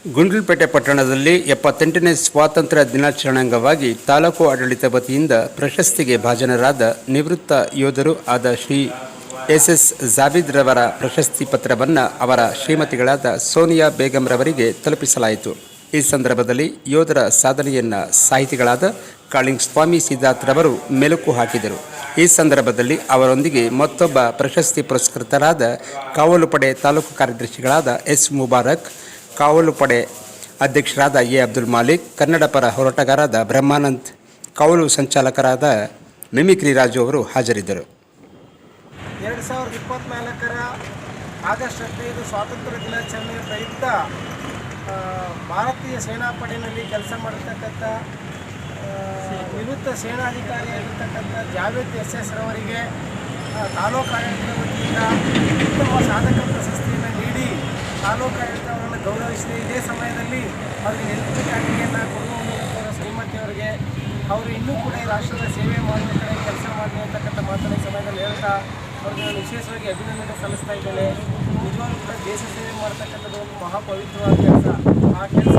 ಗುಂಡ್ಲುಪೇಟೆ ಪಟ್ಟಣದಲ್ಲಿ 78ನೇ ಸ್ವಾತಂತ್ರ್ಯ ದಿನಾಚರಣೆ ಅಂಗವಾಗಿ ತಾಲೂಕು ಆಡಳಿತ ವತಿಯಿಂದ ಪ್ರಶಸ್ತಿಗೆ ಭಾಜನರಾದ ನಿವೃತ್ತ ಯೋಧರು ಆದ ಶ್ರೀ ಎಸ್ ಜಾವೀದ್ ರವರ ಪ್ರಶಸ್ತಿ ಪತ್ರವನ್ನು ಅವರ ಶ್ರೀಮತಿಗಳಾದ ಸೋನಿಯಾ ಬೇಗಂರವರಿಗೆ ತಲುಪಿಸಲಾಯಿತು. ಈ ಸಂದರ್ಭದಲ್ಲಿ ಯೋಧರ ಸಾಧನೆಯನ್ನು ಸಾಹಿತಿಗಳಾದ ಕಾಳಿಂಗ್ ಸ್ವಾಮಿ ಸಿದ್ಧಾರ್ಥರವರು ಮೆಲುಕು ಹಾಕಿದರು. ಈ ಸಂದರ್ಭದಲ್ಲಿ ಅವರೊಂದಿಗೆ ಮತ್ತೊಬ್ಬ ಪ್ರಶಸ್ತಿ ಪುರಸ್ಕೃತರಾದ ಕಾವಲು ಪಡೆ ತಾಲೂಕು ಕಾರ್ಯದರ್ಶಿಗಳಾದ ಎಸ್ ಮುಬಾರಕ್, ಕಾವಲು ಪಡೆ ಅಧ್ಯಕ್ಷರಾದ ಎ ಅಬ್ದುಲ್ ಮಾಲಿಕ್, ಕನ್ನಡ ಪರ ಹೋರಾಟಗಾರರಾದ ಬ್ರಹ್ಮಾನಂದ್, ಕಾವಲು ಸಂಚಾಲಕರಾದ ಮಿಮಿಕ್ರಿ ರಾಜು ಅವರು ಹಾಜರಿದ್ದರು. 2024 ಆಗಸ್ಟ್ 15 ಸ್ವಾತಂತ್ರ್ಯ ದಿನಾಚರಣೆಯ ಪ್ರಯುಕ್ತ ಭಾರತೀಯ ಸೇನಾಪಡೆಯಲ್ಲಿ ಕೆಲಸ ಮಾಡತಕ್ಕಂಥ ನಿವೃತ್ತ ಸೇನಾಧಿಕಾರಿಯಾಗಿರ್ತಕ್ಕಂಥ ಜಾವೇದ್ ಎಸ್ ರವರಿಗೆ ತಾಲೂಕು ಆಡಳಿತದ ವತಿಯಿಂದ ಉತ್ತಮ ಸಾಧಕ ಪ್ರಶಸ್ತಿಯನ್ನು ನೀಡಿ ತಾಲೂಕು ಆಡಳಿತವನ್ನು ಗೌರವಿಸಿದೆ. ಇದೇ ಸಮಯದಲ್ಲಿ ಅವರಿಗೆ ನೆನಪು ಕಾಣಿಕೆಯನ್ನು ಕೊಡುವ ಮೂಲಕ ಶ್ರೀಮತಿಯವರಿಗೆ ಅವರು ಇನ್ನೂ ಕೂಡ ಈ ರಾಷ್ಟ್ರದ ಸೇವೆ ಮಾಡುವ ಕಡೆ ಕೆಲಸ ಮಾಡಲಿ ಅಂತಕ್ಕಂಥ ಮಾತನ್ನ ಸಮಯದಲ್ಲಿ ಹೇಳ್ತಾ ಅವ್ರಿಗೆ ನಾನು ವಿಶೇಷವಾಗಿ ಅಭಿನಂದನೆ ಸಲ್ಲಿಸ್ತಾ ಇದ್ದೇನೆ. ನಿಜವಾಗ್ಲೂ ಕೂಡ ದೇಶ ಸೇವೆ ಮಾಡ್ತಕ್ಕಂಥದ್ದು ಒಂದು ಮಹಾಪವಿತ್ರವಾದ ಕೆಲಸ. ಆ ಕೆಲಸ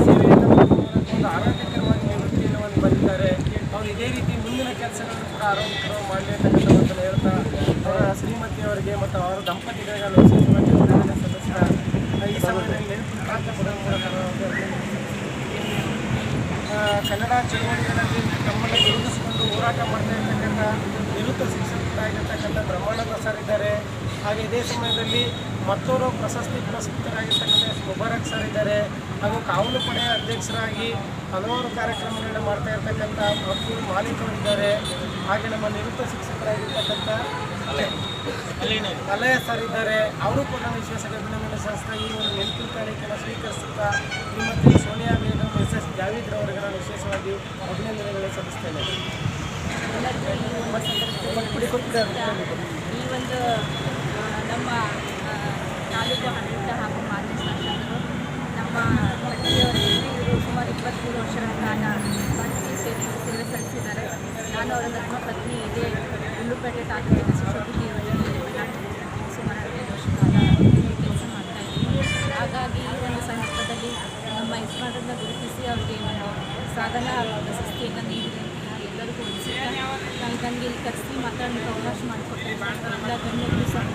ಸೇವೆಯನ್ನು ಒಂದು ಆರೋಗ್ಯಕರವಾಗಿ ನಿವೃತ್ತಿಯನ್ನು ಬಂದಿದ್ದಾರೆ. ಅವರು ಇದೇ ರೀತಿ ಮುಂದಿನ ಕೆಲಸಗಳನ್ನು ಕೂಡ ಆರೋಗ್ಯಕರವಾಗಿ ಮಾಡಲಿ ಅಂತಕ್ಕಂಥ ಮಾತನ್ನು ಹೇಳ್ತಾ ಅವರ ಶ್ರೀಮತಿಯವರಿಗೆ ಮತ್ತು ಅವರ ದಂಪತಿಗಳಿಗೆ ನಾನು ವಿಶೇಷವಾಗಿ ಅಭಿನಂದನೆ ಸಲ್ಲಿಸ್ತಾ ಈ ಸಮಯದಲ್ಲಿ ನೆನಪು ಕಾಂತ ಕೊಡುವ ಮೂಲಕ ಕನ್ನಡ ಚಳವಳಿಗಳಲ್ಲಿ ತಮ್ಮನ್ನು ತೊಡಗಿಸಿಕೊಂಡು ಹೋರಾಟ ಮಾಡ್ತಾ ಇರ್ತಕ್ಕಂಥ ನಿವೃತ್ತ ಶಿಕ್ಷಕರಾಗಿರ್ತಕ್ಕಂಥ ಬ್ರಹ್ಮಾನಂದ ಸರ್ ಇದ್ದಾರೆ. ಹಾಗೆ ಇದೇ ಸಮಯದಲ್ಲಿ ಮತ್ತೋರು ಪ್ರಶಸ್ತಿ ಪುರಸ್ಕೃತರಾಗಿರ್ತಕ್ಕಂಥ ಮುಬಾರಕ್ ಸರ್ ಇದ್ದಾರೆ. ಹಾಗೂ ಕಾವಲು ಪಡೆಯ ಅಧ್ಯಕ್ಷರಾಗಿ ಹಲವಾರು ಕಾರ್ಯಕ್ರಮಗಳನ್ನ ಮಾಡ್ತಾ ಇರ್ತಕ್ಕಂಥ ಅಬ್ದುಲ್ ಮಾಲಿಕ್ ಅವರಿದ್ದಾರೆ. ಹಾಗೆ ನಮ್ಮ ನಿವೃತ್ತ ಶಿಕ್ಷಕರಾಗಿರ್ತಕ್ಕಂಥ ಅಲಯ ಸರ್ ಇದ್ದಾರೆ. ಅವರು ಕೂಡ ವಿಶೇಷವಾಗಿ ಅಭಿನಂದನೆ ಸಲ್ಲಿಸ್ತಾ ಈ ಒಂದು ನೆನಪಿನ ಕಾಣಿಕೆಯನ್ನು ಸ್ವೀಕರಿಸುತ್ತಾ ಶ್ರೀಮತಿ ಸೋನಿಯಾ ಬೇಗಂ ಎಸ್ ಜಾವೀದ್ ರವರಿಗೆ ನಾನು ವಿಶೇಷವಾಗಿ ಅಭಿನಂದನೆಗಳನ್ನು ಸಲ್ಲಿಸ್ತೇನೆ. ಈ ಒಂದು ನಮ್ಮ ತಾಲೂಕು ಆಡಳಿತ ಹಾಗೂ ಮಾಜಿ ಶಾಸಕರು ನಮ್ಮ ಪಟ್ಟಿಯವರಿಗೆ ಇವರು ಸುಮಾರು 23 ವರ್ಷಗಳ ಕಾಲ ಭಾರತೀಯ ಸೇನೆಯಲ್ಲಿ ಸೇವೆ ಸಲ್ಲಿಸಿದ್ದಾರೆ. ನಾನು ಅವರ ಧರ್ಮಪತ್ನಿ ಇದೇ ಗುಂಡ್ಲುಪೇಟೆ ತಾಲೂಕಿನ ಶಿಶುಬುದ್ಧಿ ಸುಮಾರು 15 ವರ್ಷ ಕಾಲ ಕೆಲಸ ಮಾಡ್ತಾ ಇದ್ದೀನಿ. ಹಾಗಾಗಿ ಈ ಒಂದು ಸಂದರ್ಭದಲ್ಲಿ ನಮ್ಮ ಯಜಮಾನರನ್ನು ಗುರುತಿಸಿ ಅವರಿಗೆ ಒಂದು ಸಾಧನಾ ಪ್ರಶಸ್ತಿಯನ್ನು ನೀಡಿದೆ. ಎಲ್ಲರಿಗೂ ಉಳಿಸುತ್ತಾ ನನಗೆ ಇಲ್ಲಿ ಕರೆಸಿ ಮಾತಾಡಲಿಕ್ಕೆ ಅವಕಾಶ ಮಾಡಿಕೊಟ್ಟಿದ್ದಾರೆ ಎಲ್ಲ ಗಣ್ಯರು ಸಹ